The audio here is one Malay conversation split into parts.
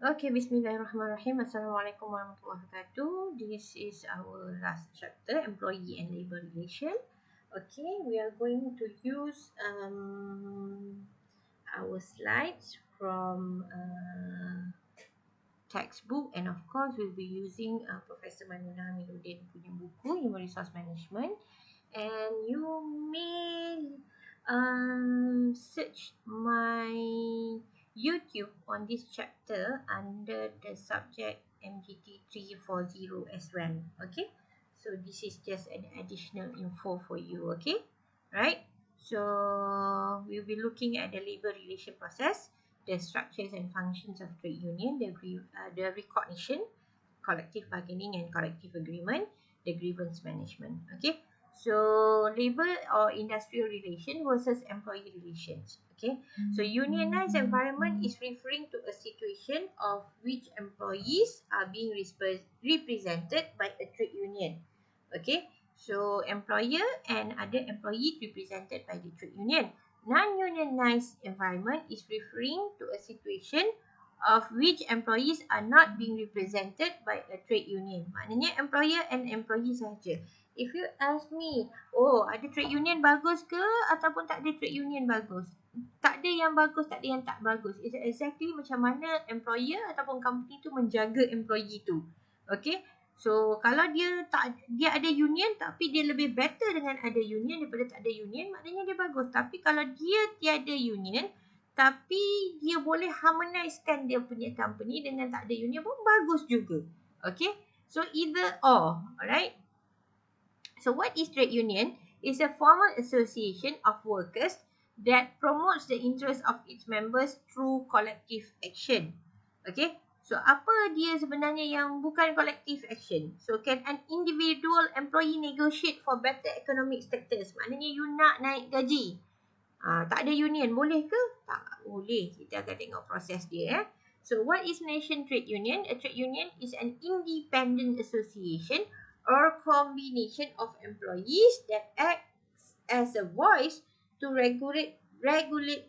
Okay, Bismillahirrahmanirrahim. Assalamualaikum warahmatullahi wabarakatuh. This is our last chapter, employee and labor relation. Okay, we are going to use our slides from textbook, and of course we'll be using Professor Manuna Hamiduddin punya buku Human Resource Management. And you may search my YouTube on this chapter under the subject MGT 340 as well. Okay, so this is just an additional info for you. Okay, right? So we'll be looking at the labor relation process, the structures and functions of trade union, the recognition, collective bargaining and collective agreement, the grievance management. Okay, so labor or industrial relation versus employee relations. Okay, so unionized environment is referring to a situation of which employees are being represented by a trade union. Okay, so employer and other employees represented by the trade union. Non-unionized environment is referring to a situation of which employees are not being represented by a trade union. Maknanya employer and employee sahaja. If you ask me, oh ada trade union bagus ke ataupun tak ada trade union bagus? Tak ada yang bagus, tak ada yang tak bagus. It's exactly macam mana employer ataupun company tu menjaga employee tu. Okay. So kalau dia ada union tapi dia lebih better dengan ada union daripada tak ada union, maknanya dia bagus. Tapi kalau dia tiada union tapi dia boleh harmonizekan dia punya company dengan tak ada union pun bagus juga. Okay. So either or. Alright. So what is trade union? It's a formal association of workers that promotes the interest of its members through collective action. Okay. So apa dia sebenarnya yang bukan collective action? So can an individual employee negotiate for better economic status? Maknanya you nak naik gaji. Tak ada union, boleh ke? Tak boleh. Kita akan tengok proses dia. So what is nation trade union? A trade union is an independent association or combination of employees that acts as a voice to regulate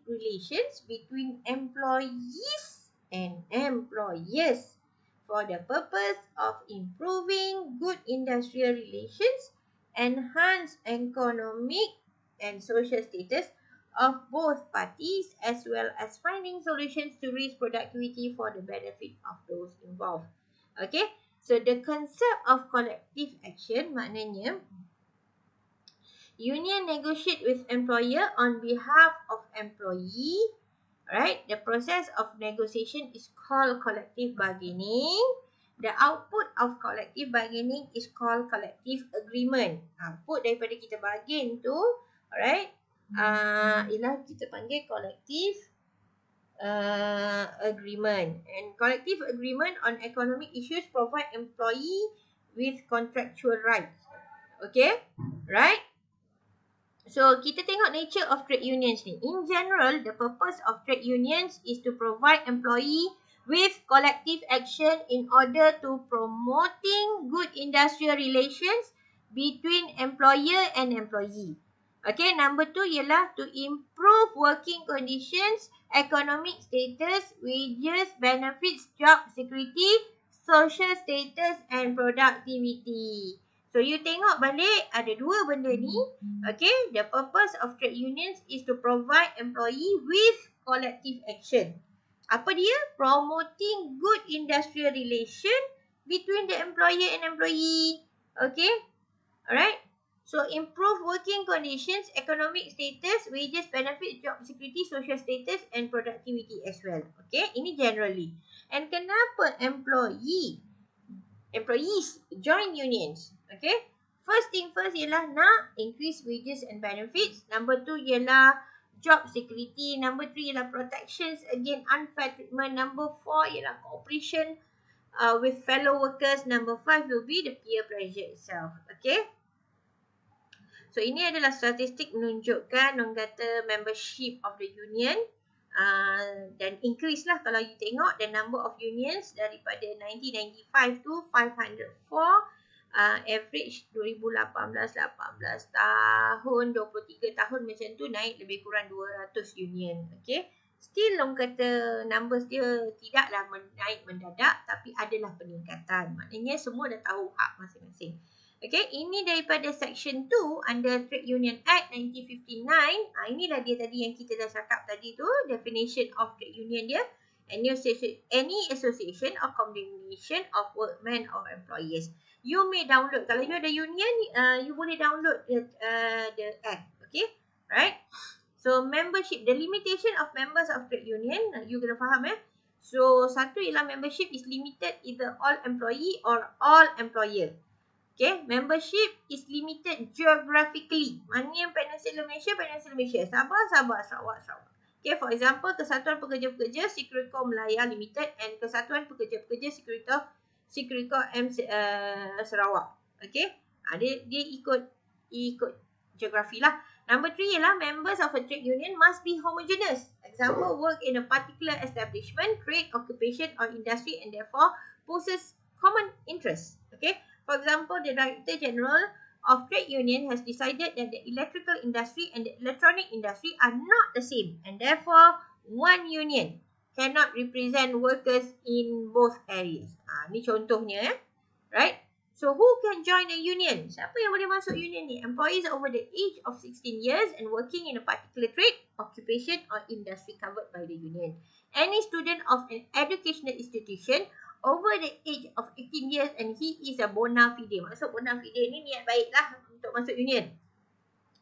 relations between employees and employers for the purpose of improving good industrial relations, enhance economic and social status of both parties, as well as finding solutions to raise productivity for the benefit of those involved. Okay, so the concept of collective action maknanya union negotiate with employer on behalf of employee. Right, the process of negotiation is called collective bargaining. The output of collective bargaining is called collective agreement. Output daripada kita bargain tu, alright, ialah kita panggil collective agreement. And collective agreement on economic issues provide employee with contractual rights. Okay, right? So, kita tengok nature of trade unions ni. In general, the purpose of trade unions is to provide employee with collective action in order to promoting good industrial relations between employer and employee. Okay, number 2 ialah to improve working conditions, economic status, wages, benefits, job security, social status and productivity. So you tengok balik ada dua benda ni. Okay, the purpose of trade unions is to provide employee with collective action. Apa dia? Promoting good industrial relation between the employer and employee. Okay, alright. So improve working conditions, economic status, wages, benefits, job security, social status and productivity as well. Okay, ini generally. And kenapa employees join unions? Okay, first thing first ialah nak increase wages and benefits. Number 2 ialah job security. Number 3 ialah protections against unfair treatment. Number 4 ialah cooperation with fellow workers. Number 5 will be the peer pressure itself. Okay, so ini adalah statistik menunjukkan orang kata membership of the union dan increase lah kalau you tengok the number of unions daripada 1995 tu 504, average 2018 18 tahun 23 tahun macam tu naik lebih kurang 200 union. Okay, Still orang kata numbers dia tidaklah naik mendadak, tapi adalah peningkatan. Maknanya semua dah tahu hak masing-masing. Okay, ini daripada Section 2 under Trade Union Act 1959. Inilah dia tadi yang kita dah cakap tadi tu, definition of trade union dia. Any association or combination of workmen or employees. You may download. Kalau you ada union, you boleh download the act. Okay, right? So membership, the limitation of members of trade union, you kena faham So satu ialah membership is limited either all employee or all employer. Okay, membership is limited geographically. Mana yang Peninsula Malaysia, Sabah, Sarawak. Okay, for example, Kesatuan Pekerja-Pekerja Sekuriko Melaya Limited and Kesatuan Pekerja-Pekerja Sekuriko M Sarawak. Okay, dia ikut geografi lah. Number 3 ialah members of a trade union must be homogeneous. Example, work in a particular establishment, trade, occupation or industry and therefore possess common interests. Okay, for example, the Director General of Trade Union has decided that the electrical industry and the electronic industry are not the same and therefore one union cannot represent workers in both areas. Ni contohnya right? So who can join a union? Siapa yang boleh masuk union ni? Employees over the age of 16 years and working in a particular trade, occupation or industry covered by the union. Any student of an educational institution over the age of 18 years and he is a bona fide. Maksud bona fide ni niat baiklah untuk masuk union.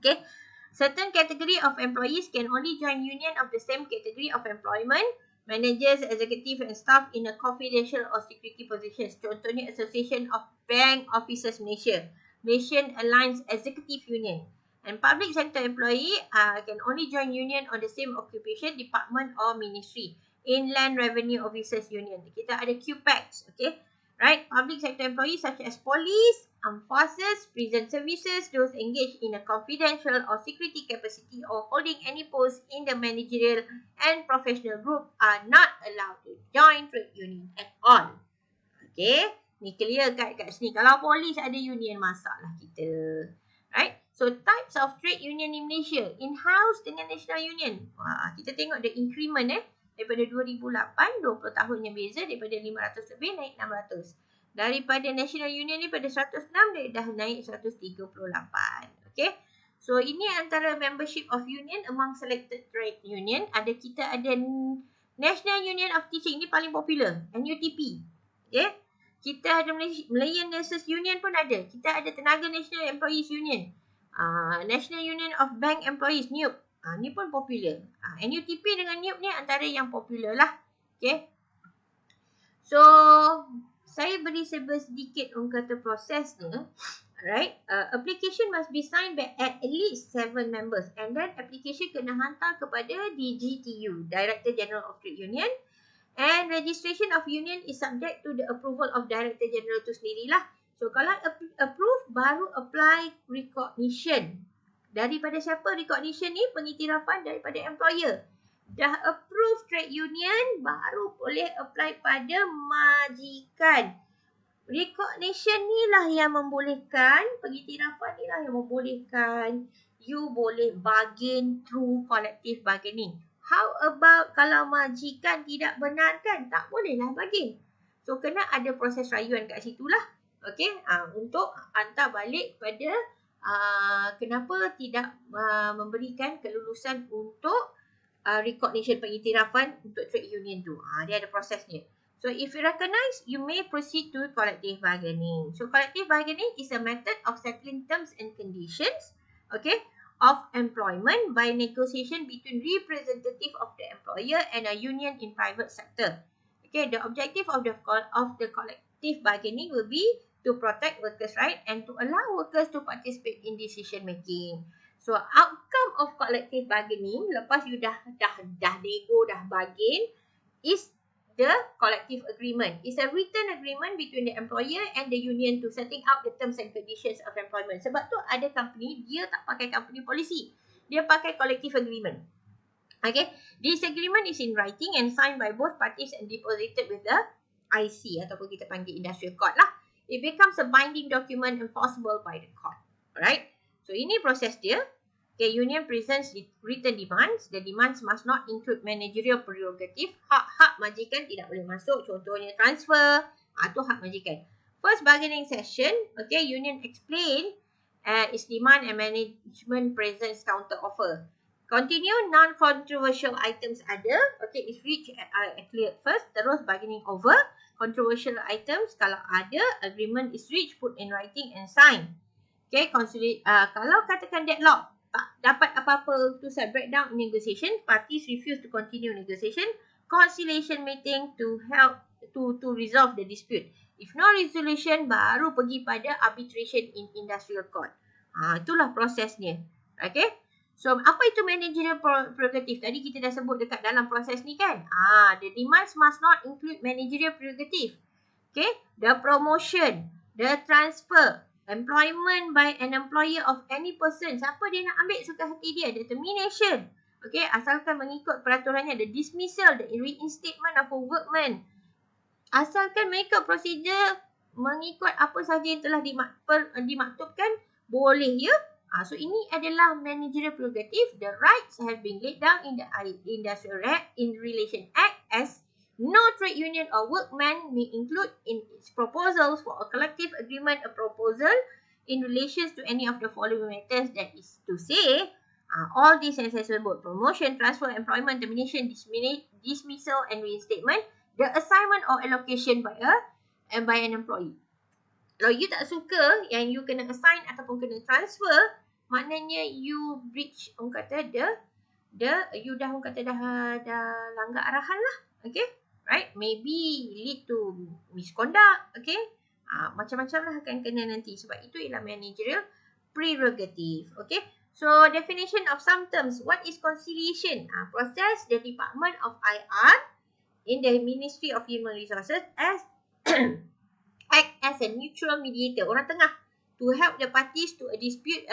Okay. Certain category of employees can only join union of the same category of employment. Managers, executive and staff in a confidential or security positions. Contohnya Association of Bank Officers Malaysia, Malaysian Alliance Executive Union. And public sector employee can only join union on the same occupation, department or ministry. Inland Revenue Officers Union. Kita ada QPACs, okay? Right? Public sector employees such as police, armed forces, prison services, those engaged in a confidential or security capacity or holding any post in the managerial and professional group are not allowed to join trade union at all. Okay, ni clear kat sini. Kalau polis ada union, masalah kita. Right? So types of trade union in Malaysia, in-house dengan national union. Kita tengok the increment daripada 2008, 20 tahun yang beza, daripada 500 lebih naik 600. Daripada National Union ni pada 106 dia dah naik 138. Okay. So ini antara membership of union among selected trade union. Kita ada National Union of Teaching ni paling popular, NUTP. Okay. Kita ada Malayan Nurses Union pun ada. Kita ada Tenaga National Employees Union. National Union of Bank Employees, NUP. Ni pun popular. NUTP dengan NUP ni antara yang popular lah. Okay. So saya beri sedikit orang kata prosesnya. Alright. Application must be signed by at least 7 members. And then application kena hantar kepada DGTU, Director General of Trade Union. And registration of union is subject to the approval of Director General tu sendirilah. So kalau approve, baru apply recognition. Daripada siapa recognition ni? Pengiktirafan daripada employer. Dah approve trade union, baru boleh apply pada majikan. Recognition ni lah yang membolehkan, pengiktirafan ni lah yang membolehkan you boleh bargain through collective bargaining. How about kalau majikan tidak benarkan? Tak bolehlah bargain. So kena ada proses rayuan kat situ lah. Okay, untuk hantar balik pada kenapa tidak memberikan kelulusan untuk recognition pengiktirafan untuk trade union tu. Dia ada prosesnya. So if you recognize, you may proceed to collective bargaining. So collective bargaining is a method of settling terms and conditions, okay, of employment by negotiation between representative of the employer and a union in private sector. Okay, the objective of the collective bargaining will be to protect workers' rights and to allow workers to participate in decision making. So outcome of collective bargaining lepas you dah nego, dah bargain, is the collective agreement. It's a written agreement between the employer and the union to setting out the terms and conditions of employment. Sebab tu ada company, dia tak pakai company policy. Dia pakai collective agreement. Okay. This agreement is in writing and signed by both parties and deposited with the IC ataupun kita panggil industrial court lah. It becomes a binding document enforceable by the court. Alright. So ini proses dia. Okay, union presents written demands. The demands must not include managerial prerogative. Hak-hak majikan tidak boleh masuk. Contohnya transfer, itu hak majikan. First bargaining session, okay, union explain its demand and management presents counter offer. Continue, non-controversial items ada. Okay, it's reached clear first. Terus bargaining over. Controversial items, kalau ada, agreement is reached, put in writing and sign. Okay, kalau katakan deadlock, tak dapat apa-apa to set breakdown negotiation, parties refuse to continue negotiation, conciliation meeting to help to resolve the dispute. If no resolution, baru pergi pada arbitration in industrial court. Itulah prosesnya. Okay. So, apa itu managerial prerogative? Tadi kita dah sebut dekat dalam proses ni kan? The demands must not include managerial prerogative. Okay. The promotion, the transfer, employment by an employer of any person. Siapa dia nak ambil suka hati dia. The termination. Okay. Asalkan mengikut peraturannya. The dismissal, the reinstatement of a workman. Asalkan mengikut prosedur, mengikut apa sahaja yang telah dimaktubkan, boleh ya. So ini adalah managerial prerogative. The rights have been laid down in the Industrial Relation Act as no trade union or workman may include in its proposals for a collective agreement a proposal in relation to any of the following matters. That is to say, all these as I said about promotion, transfer, employment, termination, dismissal and reinstatement, the assignment or allocation by an employee. Kalau you tak suka yang you kena assign ataupun kena transfer, maknanya you breach, orang kata you dah langgar arahan lah. Okay, right? Maybe lead to misconduct. Okay, macam-macam lah akan kena nanti. Sebab itu ialah managerial prerogative. Okay, so definition of some terms. What is conciliation? Process the Department of IR in the Ministry of Human Resources as act as a neutral mediator, orang tengah, to help the parties to a dispute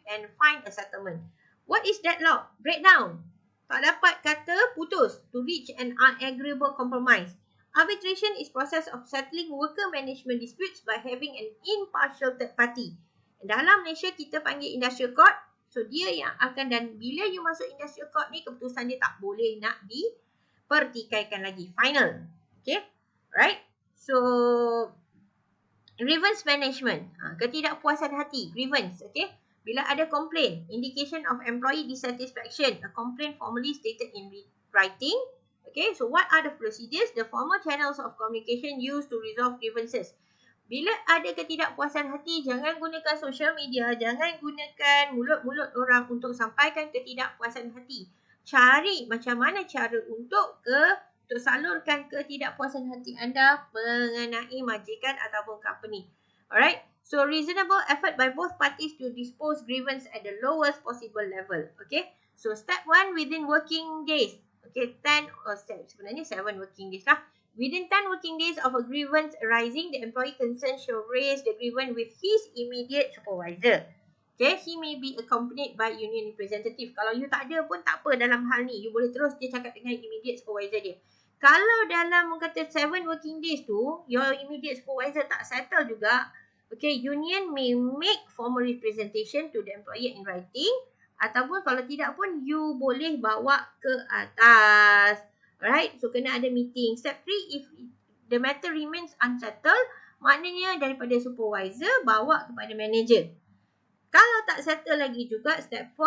and find a settlement. What is deadlock? Breakdown. Tak dapat kata putus, to reach an agreeable compromise. Arbitration is process of settling worker management disputes by having an impartial third party. Dalam Malaysia kita panggil industrial court. So dia yang akan, dan bila you masuk industrial court ni, keputusan dia tak boleh nak dipertikaikan lagi. Final. Okay, right? So, grievance management, ketidakpuasan hati, grievance, okay. Bila ada complaint, indication of employee dissatisfaction, a complaint formally stated in writing, okay. So, what are the procedures? The formal channels of communication used to resolve grievances. Bila ada ketidakpuasan hati, jangan gunakan social media, jangan gunakan mulut-mulut orang untuk sampaikan ketidakpuasan hati. Cari macam mana cara untuk salurkan ketidakpuasan hati anda mengenai majikan ataupun company. Alright. So, reasonable effort by both parties to dispose grievance at the lowest possible level. Okay. So, step 1 within working days. Okay, 10 or sebenarnya 7 working days lah. Within 10 working days of a grievance arising, the employee concerned shall raise the grievance with his immediate supervisor. Okay, he may be accompanied by union representative. Kalau you tak ada pun tak apa dalam hal ni. You boleh terus dia cakap dengan immediate supervisor dia. Kalau dalam kata 7 working days tu, your immediate supervisor tak settle juga, okay, union may make formal representation to the employer in writing, ataupun kalau tidak pun, you boleh bawa ke atas. Alright, so kena ada meeting. Step 3, if the matter remains unsettled, maknanya daripada supervisor bawa kepada manager. Kalau tak settle lagi juga, step 4,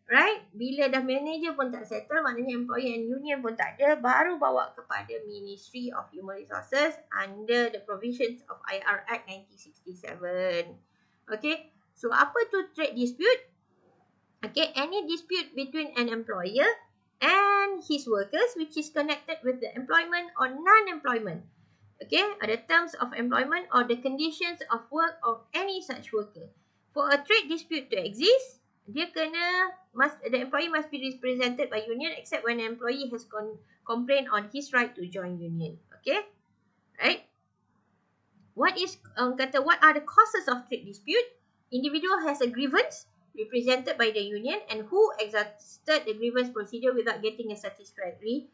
right, bila dah manager pun tak settle, maknanya employer and union pun tak ada, baru bawa kepada Ministry of Human Resources under the provisions of IR Act 1967. Okay, so apa tu trade dispute? Okay, any dispute between an employer and his workers which is connected with the employment or non-employment. Okay, the terms of employment or the conditions of work of any such worker. For a trade dispute to exist, the employee must be represented by union except when an employee has complained on his right to join union. Okay, right? What are the causes of trade dispute? Individual has a grievance represented by the union and who exhausted the grievance procedure without getting a satisfactory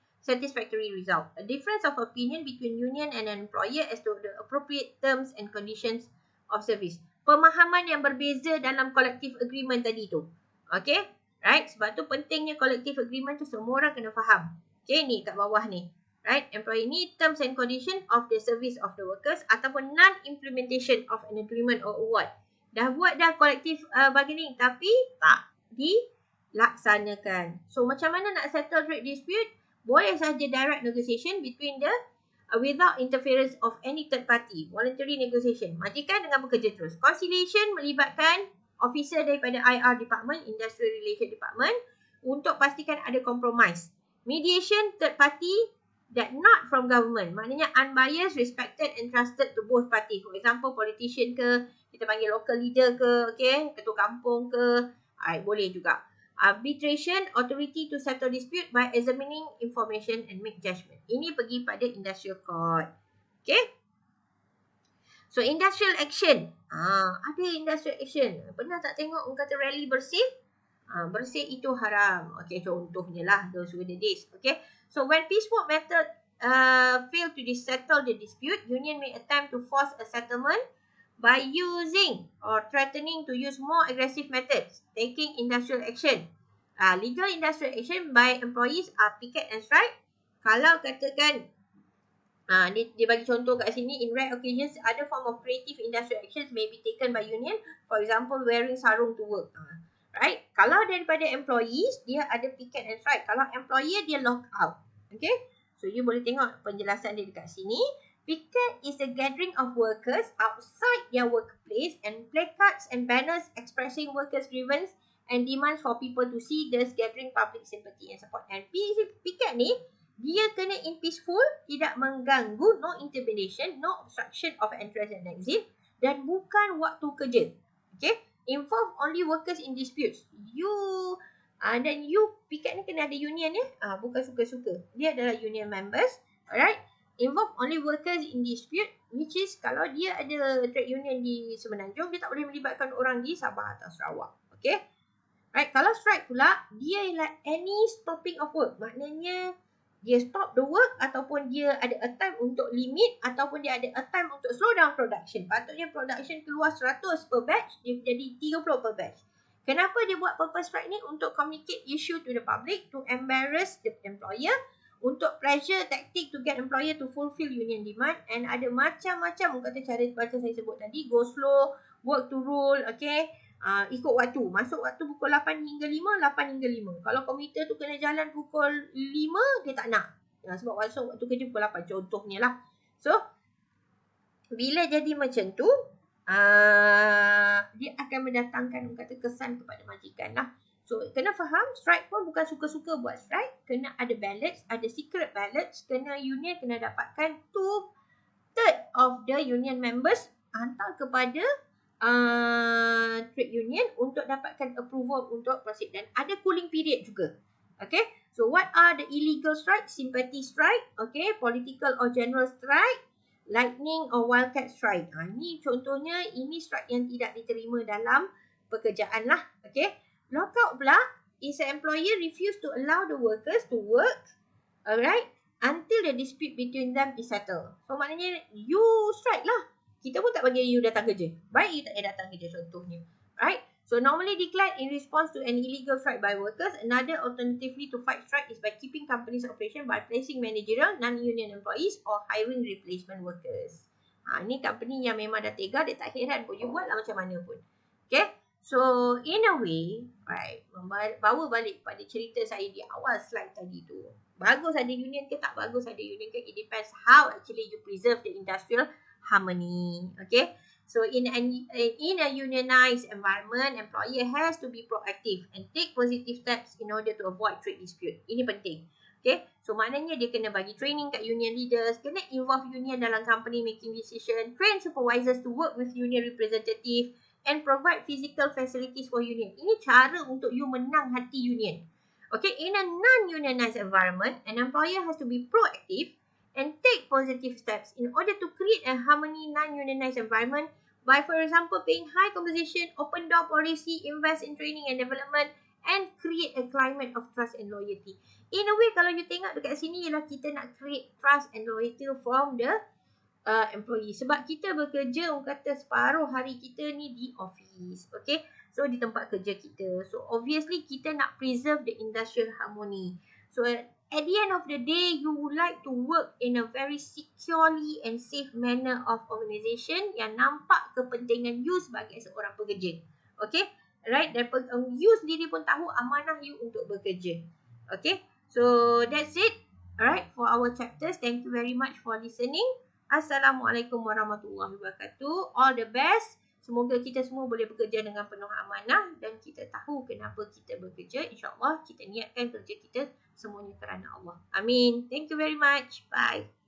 result. A difference of opinion between union and an employer as to the appropriate terms and conditions of service. Pemahaman yang berbeza dalam collective agreement tadi tu. Okay, right? Sebab tu pentingnya collective agreement tu semua orang kena faham. Okay, ni kat bawah ni. Right, employee ni terms and condition of the service of the workers ataupun non-implementation of an agreement or award. Dah buat dah collective bargaining tapi tak dilaksanakan. So macam mana nak settle trade dispute? Boleh saja direct negotiation between the without interference of any third party. Voluntary negotiation. Majikan dengan bekerja terus. Conciliation melibatkan officer daripada IR Department, Industrial Relation Department untuk pastikan ada compromise. Mediation third party that not from government. Maknanya unbiased, respected and trusted to both party. For example, politician ke, kita panggil local leader ke, okay, ketua kampung ke, boleh juga. Arbitration, authority to settle dispute by examining information and make judgment. Ini pergi pada industrial court. Okay. So, industrial action. Ada industrial action. Pernah tak tengok orang kata rally bersih? Bersih itu haram. Okay, contohnya lah those were the days. Okay. So, when peaceful method fail to settle the dispute, union may attempt to force a settlement by using or threatening to use more aggressive methods, taking industrial action. Legal industrial action by employees are picket and strike. Kalau katakan, dia bagi contoh kat sini, in rare occasions, other form of creative industrial actions may be taken by union. For example, wearing sarung to work. Right? Kalau daripada employees, dia ada picket and strike. Kalau employer, dia lock out. Okay? So, you boleh tengok penjelasan dia dekat sini. Picket is a gathering of workers outside their workplace and placards and banners expressing workers' grievance and demands for people to see, thus gathering public sympathy and support. And picket ni, dia kena in peaceful, tidak mengganggu, no intimidation, no obstruction of entrance and exit, dan bukan waktu kerja. Okay? Involve only workers in disputes. Dan picket ni kena ada union ya. Bukan suka-suka. Dia adalah union members. Alright? Involve only workers in dispute, which is kalau dia ada trade union di Semenanjung, dia tak boleh melibatkan orang di Sabah atau Sarawak. Okay? Right? Kalau strike pula, dia ialah any stopping of work. Maknanya, dia stop the work ataupun dia ada a time untuk limit ataupun dia ada a time untuk slow down production. Patutnya production keluar 100 per batch, dia jadi 30 per batch. Kenapa dia buat purpose strike ni? Untuk communicate issue to the public, to embarrass the employer, untuk pressure tactic to get employer to fulfill union demand, and ada macam-macam kata cara baca saya sebut tadi, go slow, work to rule, okay, ikut waktu, masuk waktu pukul 8 hingga 5, 8 hingga 5. Kalau komuter tu kena jalan pukul 5, dia tak nak, sebab masuk waktu kerja pukul 8 contohnya lah. So, bila jadi macam tu, dia akan mendatangkan kata kesan kepada majikan lah. So, kena faham, strike pun bukan suka-suka buat strike. Kena ada ballots, ada secret ballots. Kena union, kena dapatkan 2/3 of the union members hantar kepada trade union untuk dapatkan approval untuk proceed. Dan ada cooling period juga. Okay, so what are the illegal strike? Sympathy strike, okay, political or general strike, lightning or wildcat strike. Ini contohnya, ini strike yang tidak diterima dalam pekerjaan lah. Okay. Lockout pula is an employer refuse to allow the workers to work, alright, until the dispute between them is settled. So maknanya you strike lah. Kita pun tak bagi you datang kerja. Baik you tak payah datang kerja contohnya. Right? So normally declared in response to an illegal strike by workers. Another alternatively to fight strike is by keeping companies operation by placing managerial, non-union employees or hiring replacement workers. Ni company yang memang dah tega, dia tak heran pun. You buat lah macam mana pun. Okay? So, in a way, right, bawa balik pada cerita saya di awal slide tadi tu. Bagus ada union ke tak bagus ada union ke, it depends how actually you preserve the industrial harmony. Okay, so in a unionized environment, employer has to be proactive and take positive steps in order to avoid trade dispute. Ini penting. Okay, so maknanya dia kena bagi training kat union leaders, kena involve union dalam company making decision, train supervisors to work with union representative, and provide physical facilities for union. Ini cara untuk you menang hati union. Okay, in a non-unionized environment, an employer has to be proactive and take positive steps in order to create a harmony non-unionized environment by, for example, paying high compensation, open door policy, invest in training and development, and create a climate of trust and loyalty. In a way, kalau you tengok dekat sini ialah kita nak create trust and loyalty from the employee. Sebab kita bekerja, orang kata separuh hari kita ni di office. Okay. So, di tempat kerja kita. So, obviously kita nak preserve the industrial harmony. So, at the end of the day, you would like to work in a very securely and safe manner of organisation yang nampak kepentingan you sebagai seorang pekerja. Okay. Right. Dan you sendiri pun tahu amanah you untuk bekerja. Okay. So, that's it. Alright. For our chapters. Thank you very much for listening. Assalamualaikum warahmatullahi wabarakatuh. All the best. Semoga kita semua boleh bekerja dengan penuh amanah dan kita tahu kenapa kita bekerja. InsyaAllah kita niatkan kerja kita semuanya kerana Allah. Amin. Thank you very much. Bye.